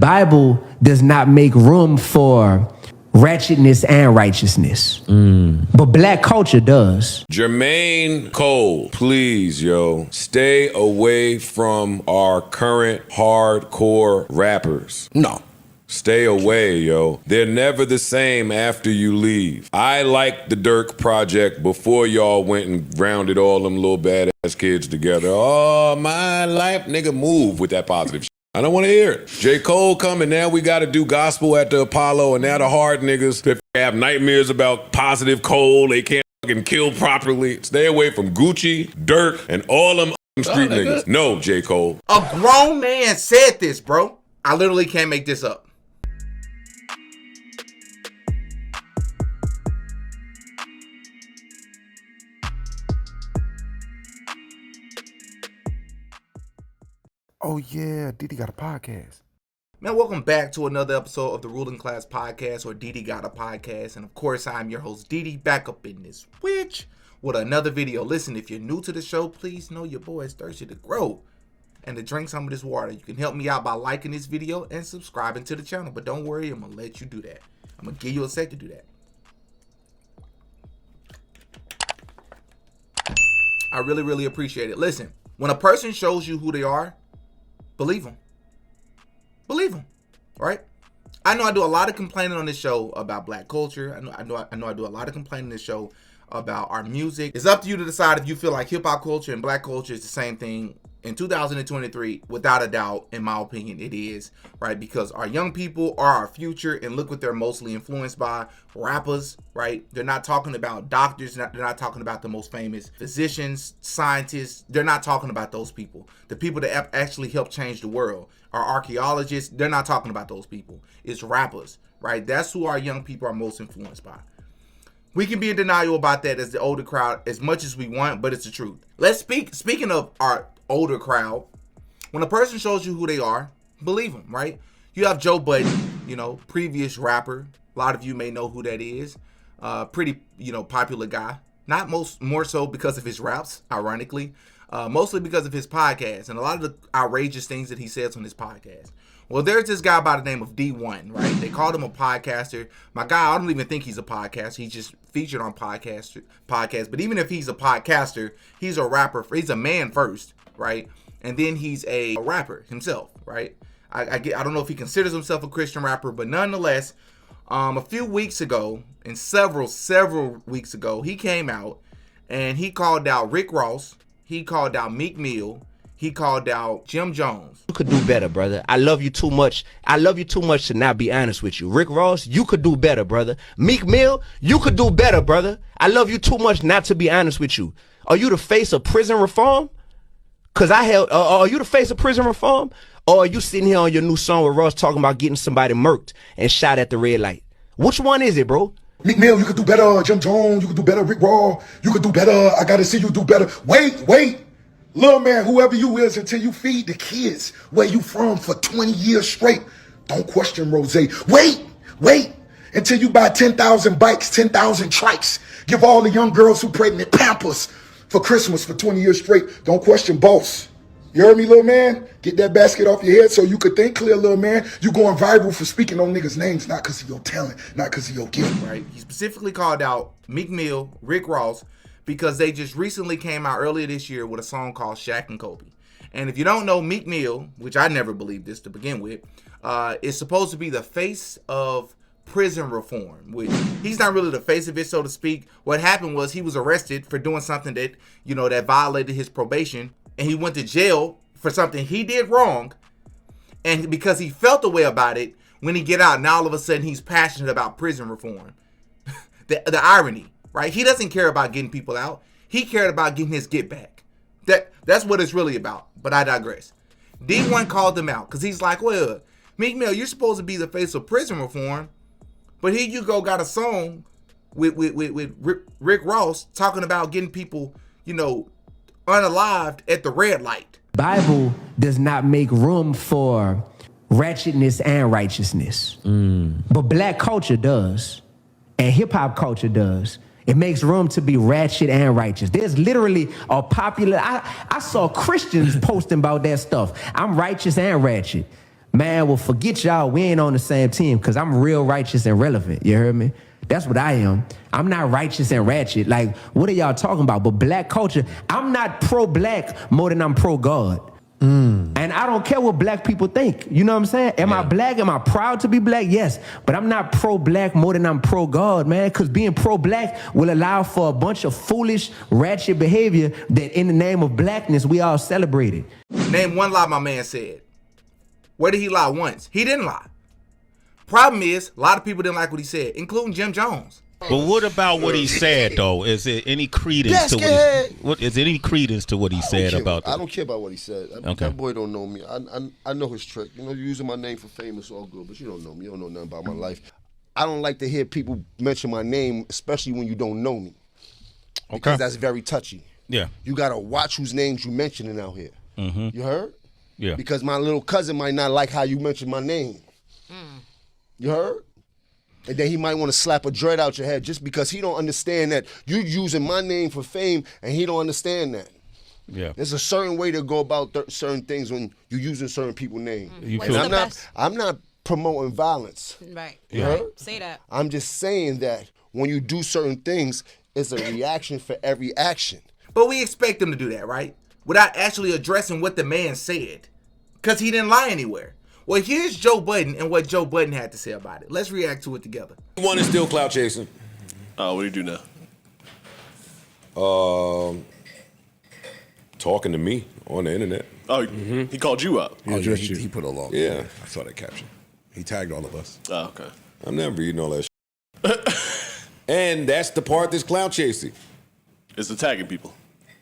Bible does not make room for ratchetness and righteousness. But black culture does. Jermaine Cole, please, yo, stay away from our current hardcore rappers. No. Stay away, yo. They're never the same after you leave. I liked the Dirk Project before y'all went and rounded all them little badass kids together. Oh, my life, nigga, move with that positive shit. I don't want to hear it. J. Cole coming, now we got to do gospel at the Apollo, and now the hard niggas that have nightmares about positive Cole, they can't fucking kill properly. Stay away from Gucci, Dirk, and all them street niggas. No, J. Cole. A grown man said this, bro. I literally can't make this up. Oh yeah, Diddy got a podcast. Man, welcome back to another episode of the Ruling Class Podcast, or Diddy Got a Podcast. And of course, I'm your host, Diddy, back up in this witch with another video. Listen, if you're new to the show, please know your boy is thirsty to grow and to drink some of this water. You can help me out by liking this video and subscribing to the channel. But don't worry, I'm going to let you do that. I'm going to give you a sec to do that. I really, really appreciate it. Listen, when a person shows you who they are, believe them. Believe them, right? I know I do a lot of complaining on this show about black culture. I know I do a lot of complaining on this show about our music. It's up to you to decide if you feel like hip hop culture and black culture is the same thing. In 2023, without a doubt, in my opinion, it is, right? Because our young people are our future, and look what they're mostly influenced by. Rappers, right? They're not talking about doctors. They're not talking about the most famous physicians, scientists. They're not talking about those people. The people that actually help change the world. Our archaeologists, they're not talking about those people. It's rappers, right? That's who our young people are most influenced by. We can be in denial about that as the older crowd as much as we want, but it's the truth. Speaking of our older crowd, when a person shows you who they are, believe them, right? You have Joe Budden, previous rapper. A lot of you may know who that is. Pretty, popular guy. Not more so because of his raps, ironically. Mostly because of his podcast and a lot of the outrageous things that he says on his podcast. Well, there's this guy by the name of D1, right? They called him a podcaster. My guy, I don't even think he's a podcaster. He's just featured on podcasts. But even if he's a podcaster, he's a rapper. He's a man first, right? And then he's a rapper himself, right? I don't know if he considers himself a Christian rapper, but nonetheless, a few weeks ago, and several weeks ago, he came out and he called out Rick Ross. He called out Meek Mill. He called out Jim Jones. You could do better, brother. I love you too much. I love you too much to not be honest with you. Rick Ross, you could do better, brother. Meek Mill, you could do better, brother. I love you too much not to be honest with you. Are you the face of prison reform? Cause are you the face of prison reform? Or are you sitting here on your new song with Ross talking about getting somebody murked and shot at the red light? Which one is it, bro? Meek Mill, you could do better. Jim Jones, you could do better. Rick Ross, you could do better. I gotta see you do better. Wait. Little man, whoever you is, until you feed the kids where you from for 20 years straight. Don't question Rose. Wait. Until you buy 10,000 bikes, 10,000 trikes. Give all the young girls who pregnant Pampers for Christmas for 20 years straight. Don't question boss. You heard me, little man? Get that basket off your head so you could think clear, little man. You going viral for speaking on niggas' names, not because of your talent, not because of your gift. Right? He specifically called out Meek Mill, Rick Ross, because they just recently came out earlier this year with a song called Shaq and Kobe. And if you don't know, Meek Mill, which I never believed this to begin with, is supposed to be the face of prison reform, which he's not really the face of it, so to speak. What happened was he was arrested for doing something that, that violated his probation, and he went to jail for something he did wrong. And because he felt the way about it, when he get out, now all of a sudden he's passionate about prison reform. the irony. Right? He doesn't care about getting people out. He cared about getting his get back. That's what it's really about. But I digress. D1 called him out because he's like, well, Meek Mill, you're supposed to be the face of prison reform, but here you go, got a song with Rick Ross talking about getting people, unalived at the red light. Bible does not make room for ratchetness and righteousness. But black culture does. And hip hop culture does. It makes room to be ratchet and righteous. There's literally a popular, I saw Christians posting about that stuff. I'm righteous and ratchet. Man, well, forget y'all. We ain't on the same team because I'm real righteous and relevant. You heard me? That's what I am. I'm not righteous and ratchet. Like, what are y'all talking about? But black culture, I'm not pro-black more than I'm pro-God. And I don't care what black people think. You know what I'm saying? Am I black? Am I proud to be black? Yes. But I'm not pro-black more than I'm pro-God, man. Because being pro-black will allow for a bunch of foolish, ratchet behavior that in the name of blackness, we all celebrated. Name one lie my man said. Where did he lie once? He didn't lie. Problem is, a lot of people didn't like what he said, including Jim Jones. But what about what he said though? Is there any credence to what is there any credence to what he said about that? I don't care about what he said. That boy don't know me. I know his trick. You know, you're using my name for fame, it's all good, but you don't know me. You don't know nothing about my life. I don't like to hear people mention my name, especially when you don't know me. Because that's very touchy. Yeah. You gotta watch whose names you mentioning out here. You heard? Yeah. Because my little cousin might not like how you mention my name. You heard? And then he might want to slap a dread out your head just because he don't understand that you're using my name for fame and he don't understand that. Yeah. There's a certain way to go about certain things when you're using certain people's names. I'm not promoting violence. Right. You heard? Say that. I'm just saying that when you do certain things, it's a reaction for every action. But we expect him to do that, right? Without actually addressing what the man said. Because he didn't lie anywhere. Well, here's Joe Budden and what Joe Budden had to say about it. Let's react to it together. One is still clout chasing. What do you do now? Talking to me on the internet. Oh, he called you up. He put a long. Yeah. I saw that caption. He tagged all of us. Oh, okay. I'm never reading all that shit. And that's the part that's clout chasing. It's the tagging people.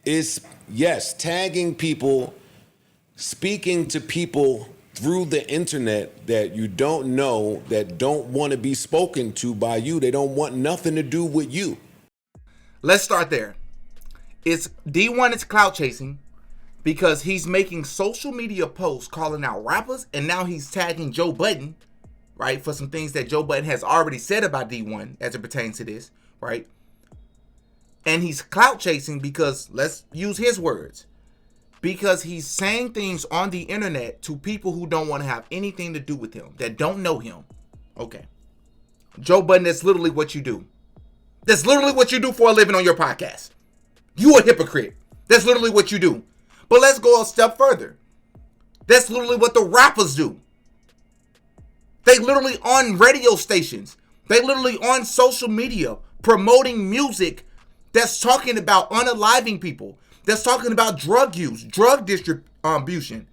It's, yes, tagging people, speaking to people through the internet that you don't know, that don't want to be spoken to by you. They don't want nothing to do with you. Let's start there. It's D1 is clout chasing because he's making social media posts calling out rappers, and now he's tagging Joe Budden, right, for some things that Joe Budden has already said about D1 as it pertains to this, right? And he's clout chasing because, let's use his words, because he's saying things on the internet to people who don't want to have anything to do with him, that don't know him. Okay. Joe Budden, that's literally what you do. That's literally what you do for a living on your podcast. You a hypocrite. That's literally what you do. But let's go a step further. That's literally what the rappers do. They literally on radio stations. They literally on social media promoting music that's talking about unaliving people. That's talking about drug use, drug distribution.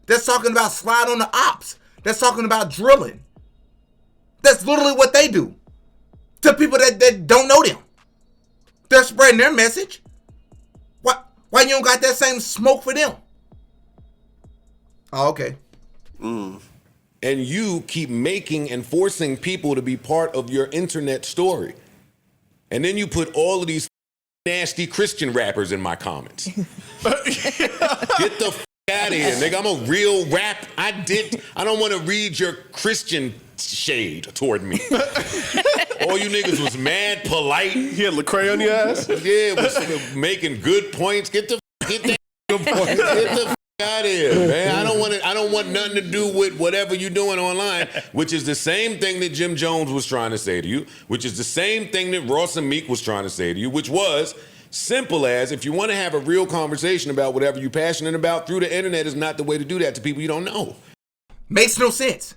That's talking about slide on the ops. That's talking about drilling. That's literally what they do to people that don't know them. They're spreading their message. Why you don't got that same smoke for them? Oh, okay. And you keep making and forcing people to be part of your internet story. And then you put all of these nasty Christian rappers in my comments. Get the out of here, nigga. I'm a real rap. I don't want to read your Christian shade toward me. All you niggas was mad polite. He had Lecrae on your ass? Yeah, was making good points. Get that good point. Get the out of here, man. I don't want nothing to do with whatever you're doing online, which is the same thing that Jim Jones was trying to say to you, which is the same thing that Ross and Meek was trying to say to you, which was simple as, if you want to have a real conversation about whatever you're passionate about, through the internet is not the way to do that to people you don't know. Makes no sense.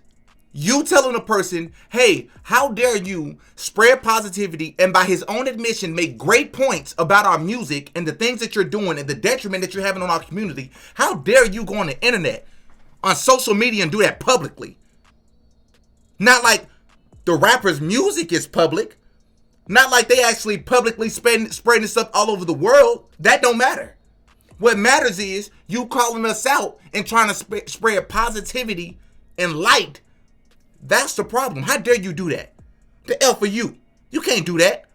You telling a person, hey, how dare you spread positivity and by his own admission make great points about our music and the things that you're doing and the detriment that you're having on our community. How dare you go on the internet, on social media and do that publicly? Not like the rapper's music is public. Not like they actually publicly spreading stuff all over the world. That don't matter. What matters is you calling us out and trying to spread positivity and light. That's the problem. How dare you do that? The L for you. You can't do that.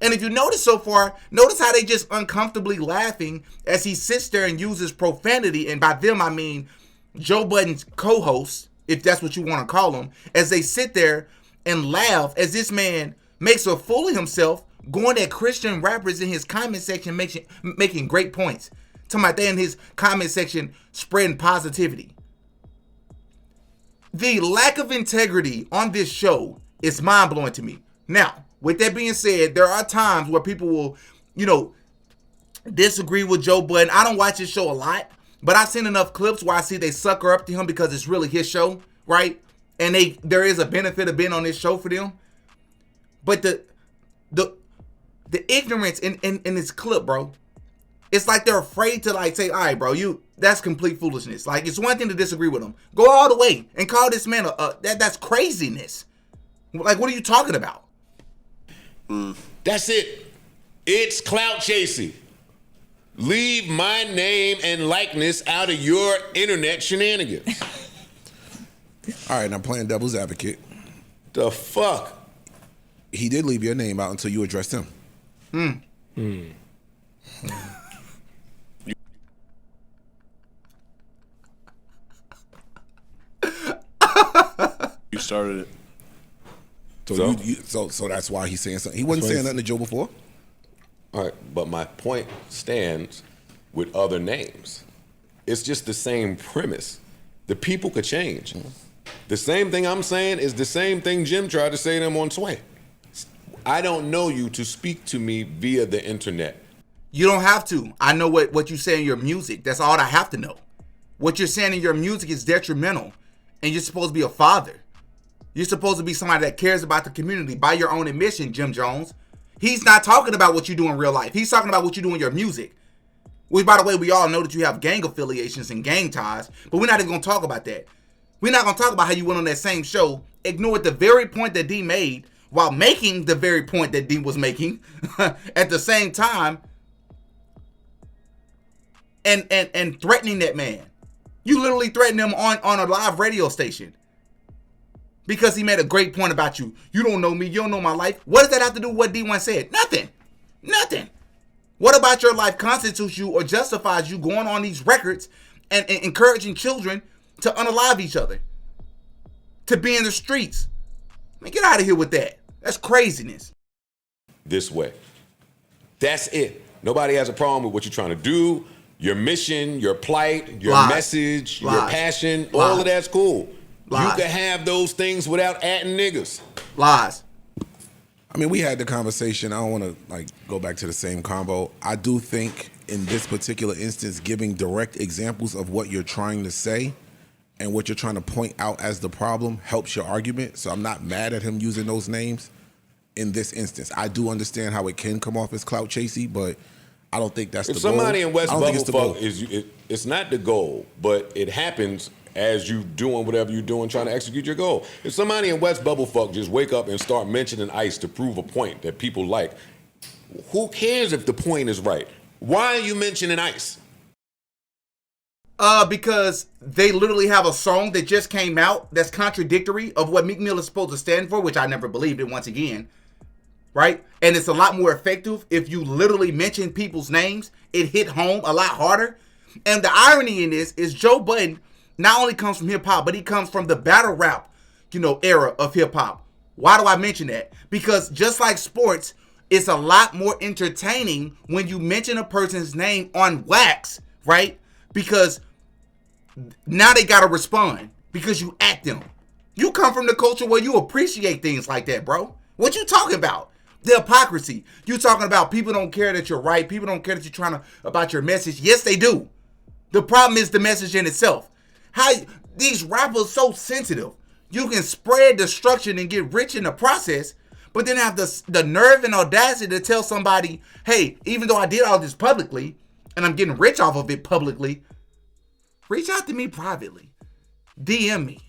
And if you notice so far, notice how they just uncomfortably laughing as he sits there and uses profanity. And by them, I mean Joe Budden's co-host, if that's what you want to call him, as they sit there and laugh as this man makes a fool of himself, going at Christian rappers in his comment section, making great points. Talking about they in his comment section spreading positivity. The lack of integrity on this show is mind-blowing to me. Now, with that being said, there are times where people will, disagree with Joe Budden. I don't watch his show a lot, but I've seen enough clips where I see they sucker up to him because it's really his show, right? And there is a benefit of being on this show for them. But the ignorance in this clip, bro, it's like they're afraid to say, all right, bro, that's complete foolishness. Like, it's one thing to disagree with him. Go all the way and call this man that's craziness. Like, what are you talking about? That's it. It's clout chasing. Leave my name and likeness out of your internet shenanigans. All right, now playing devil's advocate. The fuck? He did leave your name out until you addressed him. You started it. So that's why he's saying something. He wasn't saying nothing to Joe before. All right, but my point stands with other names. It's just the same premise. The people could change. The same thing I'm saying is the same thing Jim tried to say to him on Sway. I don't know you to speak to me via the internet. You don't have to. I know what you say in your music. That's all I have to know. What you're saying in your music is detrimental, and you're supposed to be a father. You're supposed to be somebody that cares about the community by your own admission, Jim Jones. He's not talking about what you do in real life. He's talking about what you do in your music. Which, by the way, we all know that you have gang affiliations and gang ties, but we're not even going to talk about that. We're not going to talk about how you went on that same show, ignored the very point that D made, while making the very point that D was making at the same time, and threatening that man. You literally threatened him on a live radio station because he made a great point about you. You don't know me. You don't know my life. What does that have to do with what D1 said? Nothing. Nothing. What about your life constitutes you or justifies you going on these records and encouraging children to unalive each other, to be in the streets? Man, get out of here with that. That's craziness. This way. That's it. Nobody has a problem with what you're trying to do, your mission, your plight, your message, your passion. All of that's cool. You can have those things without adding niggas. Lies. I mean, we had the conversation. I don't want to go back to the same convo. I do think in this particular instance, giving direct examples of what you're trying to say and what you're trying to point out as the problem helps your argument. So I'm not mad at him using those names in this instance. I do understand how it can come off as clout chasey, but I don't think that's the goal. If somebody in West Bubblefuck it's not the goal, but it happens as you doing whatever you're doing, trying to execute your goal. If somebody in West Bubblefuck just wake up and start mentioning ICE to prove a point that people like, who cares if the point is right? Why are you mentioning ICE? Because they literally have a song that just came out that's contradictory of what Meek Mill is supposed to stand for, which I never believed in once again, right? And it's a lot more effective if you literally mention people's names. It hit home a lot harder. And the irony in this is Joe Budden not only comes from hip-hop, but he comes from the battle rap, era of hip-hop. Why do I mention that? Because just like sports, it's a lot more entertaining when you mention a person's name on wax, right? Because now they got to respond because you at them. You come from the culture where you appreciate things like that, bro. What you talking about? The hypocrisy. You talking about people don't care that you're right. People don't care that you're trying to, about your message. Yes, they do. The problem is the message in itself. How these rappers so sensitive. You can spread destruction and get rich in the process, but then have the nerve and audacity to tell somebody, hey, even though I did all this publicly and I'm getting rich off of it publicly, reach out to me privately. DM me.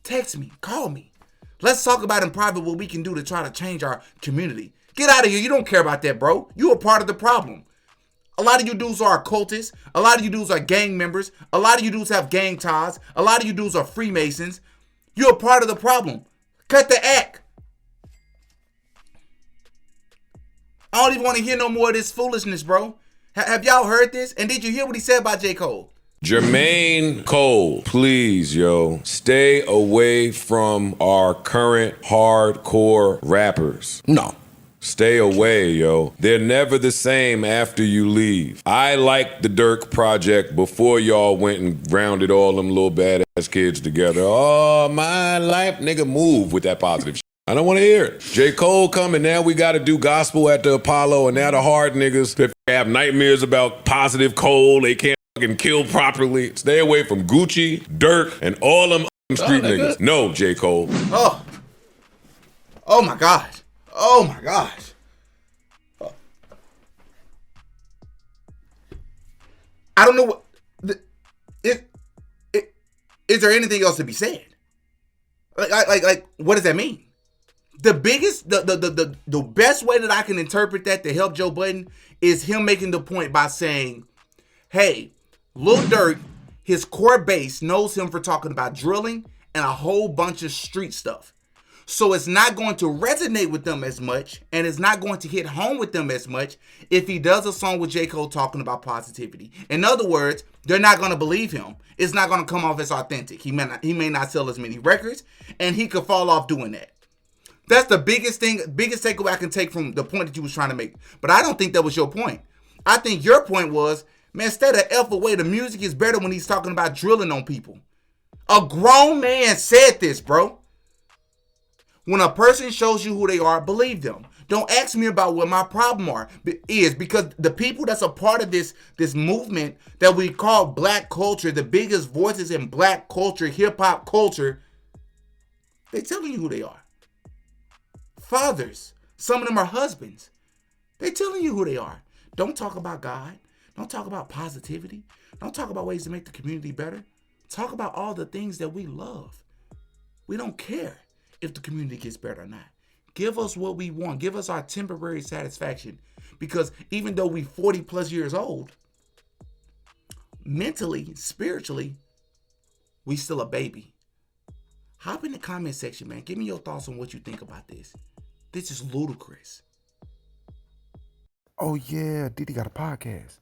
Text me. Call me. Let's talk about in private what we can do to try to change our community. Get out of here. You don't care about that, bro. You are part of the problem. A lot of you dudes are occultists. A lot of you dudes are gang members. A lot of you dudes have gang ties. A lot of you dudes are Freemasons. You're a part of the problem. Cut the act. I don't even want to hear no more of this foolishness, bro. Have y'all heard this? And did you hear what he said about J. Cole? Jermaine Cole, please, yo, stay away from our current hardcore rappers. No. Stay away, yo. They're never the same after you leave. I liked the Dirk Project before y'all went and rounded all them little badass kids together. Oh, my life, nigga, move with that positive shit. I don't want to hear it. J. Cole coming, now we got to do gospel at the Apollo, and now the hard niggas that have nightmares about positive Cole, they can't fucking kill properly. Stay away from Gucci, Dirk, and all them street niggas. No, J. Cole. Oh my God. Oh my gosh. I don't know what is there anything else to be said? Like what does that mean? The biggest the best way that I can interpret that to help Joe Budden is him making the point by saying, hey, Lil Durk, his core base knows him for talking about drilling and a whole bunch of street stuff. So it's not going to resonate with them as much, and it's not going to hit home with them as much if he does a song with J. Cole talking about positivity. In other words, they're not going to believe him. It's not going to come off as authentic. He may not sell as many records, and he could fall off doing that. That's the biggest takeaway I can take from the point that you was trying to make. But I don't think that was your point. I think your point was, man, stay the F away. The music is better when he's talking about drilling on people. A grown man said this, bro. When a person shows you who they are, believe them. Don't ask me about what my problem is, because the people that's a part of this movement that we call black culture, the biggest voices in black culture, hip hop culture, they're telling you who they are. Fathers, some of them are husbands. They're telling you who they are. Don't talk about God. Don't talk about positivity. Don't talk about ways to make the community better. Talk about all the things that we love. We don't care if the community gets better or not. Give us what we want. Give us our temporary satisfaction. Because even though we 40 plus years old, mentally, spiritually, we still a baby. Hop in the comment section, man. Give me your thoughts on what you think about this. This is ludicrous. Oh yeah, Diddy got a podcast.